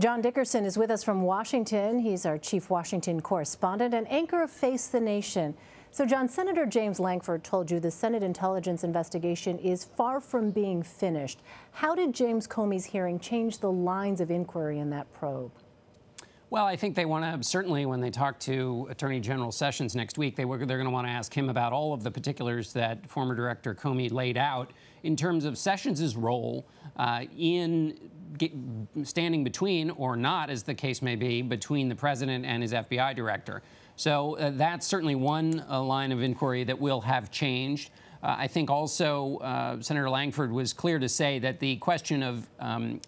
John Dickerson is with us from Washington. He's our chief Washington correspondent and anchor of Face the Nation. So, John, Senator James Lankford told you the Senate intelligence investigation is far from being finished. How did James Comey's hearing change the lines of inquiry in that probe? Well, I think they want to, certainly when they talk to Attorney General Sessions next week, they're going to want to ask him about all of the particulars that former Director Comey laid out in terms of Sessions' role in standing between, or not, as the case may be, between the president and his FBI director. So that's certainly one line of inquiry that will have changed. I think also Senator Lankford was clear to say that the question of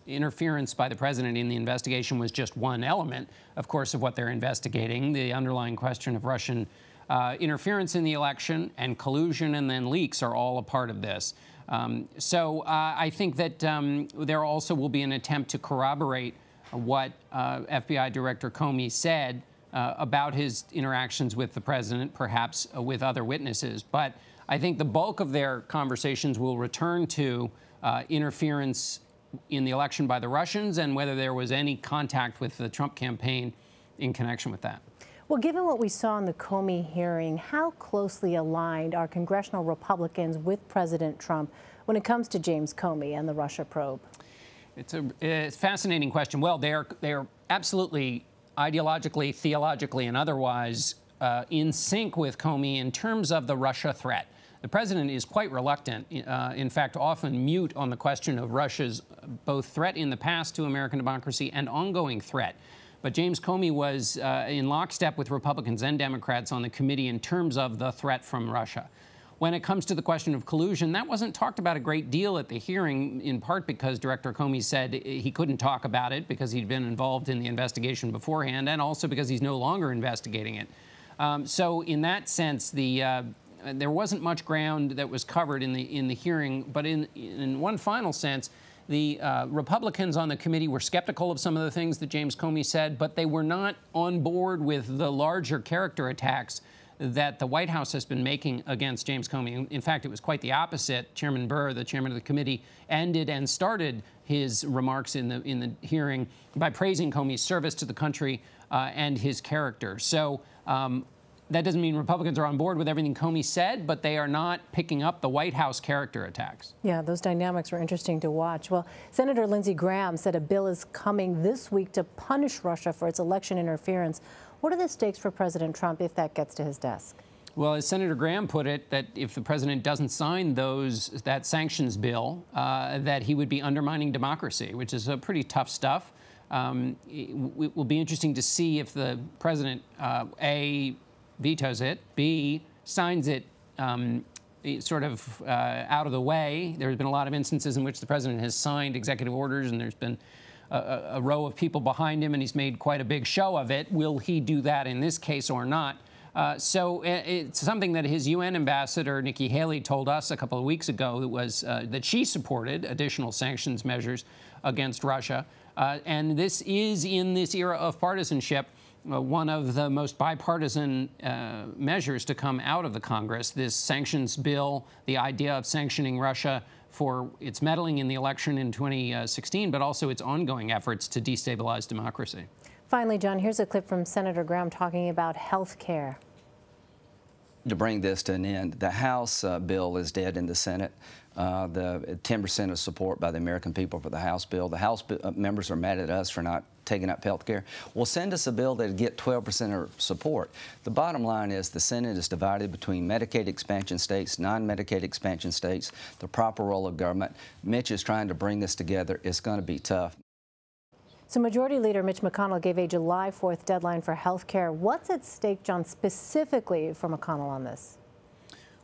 interference by the president in the investigation was just one element, of course, of what they're investigating. The underlying question of Russian interference in the election and collusion and then leaks are all a part of this. So I think that there also will be an attempt to corroborate what FBI Director Comey said about his interactions with the president, perhaps with other witnesses. But I think the bulk of their conversations will return to interference in the election by the Russians and whether there was any contact with the Trump campaign in connection with that. Well, given what we saw in the Comey hearing, how closely aligned are congressional Republicans with President Trump when it comes to James Comey and the Russia probe? It's a fascinating question. Well, they are absolutely ideologically, theologically, and otherwise in sync with Comey in terms of the Russia threat. The president is quite reluctant, in fact, often mute on the question of Russia's both threat in the past to American democracy and ongoing threat. But James Comey was in lockstep with Republicans and Democrats on the committee in terms of the threat from Russia. When it comes to the question of collusion, that wasn't talked about a great deal at the hearing, in part because Director Comey said he couldn't talk about it because he'd been involved in the investigation beforehand, and also because he's no longer investigating it. So in that sense, there wasn't much ground that was covered in the hearing, but in one final sense, the Republicans on the committee were skeptical of some of the things that James Comey said, but they were not on board with the larger character attacks that the White House has been making against James Comey. In fact, it was quite the opposite. Chairman Burr, the chairman of the committee, ended and started his remarks in the hearing by praising Comey's service to the country and his character. So that doesn't mean Republicans are on board with everything Comey said, but they are not picking up the White House character attacks. Yeah, those dynamics were interesting to watch. Well, Senator Lindsey Graham said a bill is coming this week to punish Russia for its election interference. What are the stakes for President Trump if that gets to his desk? Well, as Senator Graham put it, that if the president doesn't sign that sanctions bill, that he would be undermining democracy, which is pretty tough stuff. It will be interesting to see if the president, A, vetoes it, B, signs it sort of out of the way. There's been a lot of instances in which the president has signed executive orders and there's been a row of people behind him and he's made quite a big show of it. Will he do that in this case or not? So it's something that his UN ambassador, Nikki Haley, told us a couple of weeks ago that she supported additional sanctions measures against Russia. And this is, in this era of partisanship, one of the most bipartisan measures to come out of the Congress, this sanctions bill, the idea of sanctioning Russia for its meddling in the election in 2016, but also its ongoing efforts to destabilize democracy. Finally, John, here's a clip from Senator Graham talking about health care. To bring this to an end, the House bill is dead in the Senate. The 10% of support by the American people for the House bill. The House members are mad at us for not taking up health care. Well, send us a bill that would get 12% of support. The bottom line is the Senate is divided between Medicaid expansion states, non-Medicaid expansion states, the proper role of government. Mitch is trying to bring this together. It's going to be tough. So Majority Leader Mitch McConnell gave a July 4th deadline for health care. What's at stake, John, specifically for McConnell on this?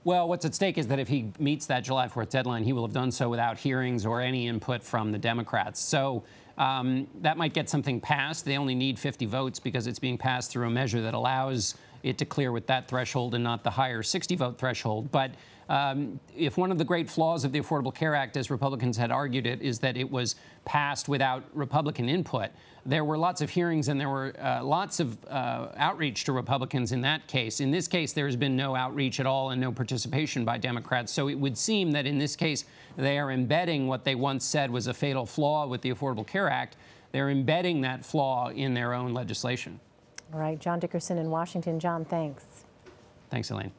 Well, what's at stake is that if he meets that July 4th deadline, he will have done so without hearings or any input from the Democrats. So that might get something passed. They only need 50 votes because it's being passed through a measure that allows it to clear with that threshold and not the higher 60-vote threshold. But if one of the great flaws of the Affordable Care Act, as Republicans had argued it, is that it was passed without Republican input, there were lots of hearings and there were lots of outreach to Republicans in that case. In this case, there has been no outreach at all and no participation by Democrats. So it would seem that in this case, they are embedding what they once said was a fatal flaw with the Affordable Care Act, they're embedding that flaw in their own legislation. All right, John Dickerson in Washington. John, thanks. Thanks, Elaine.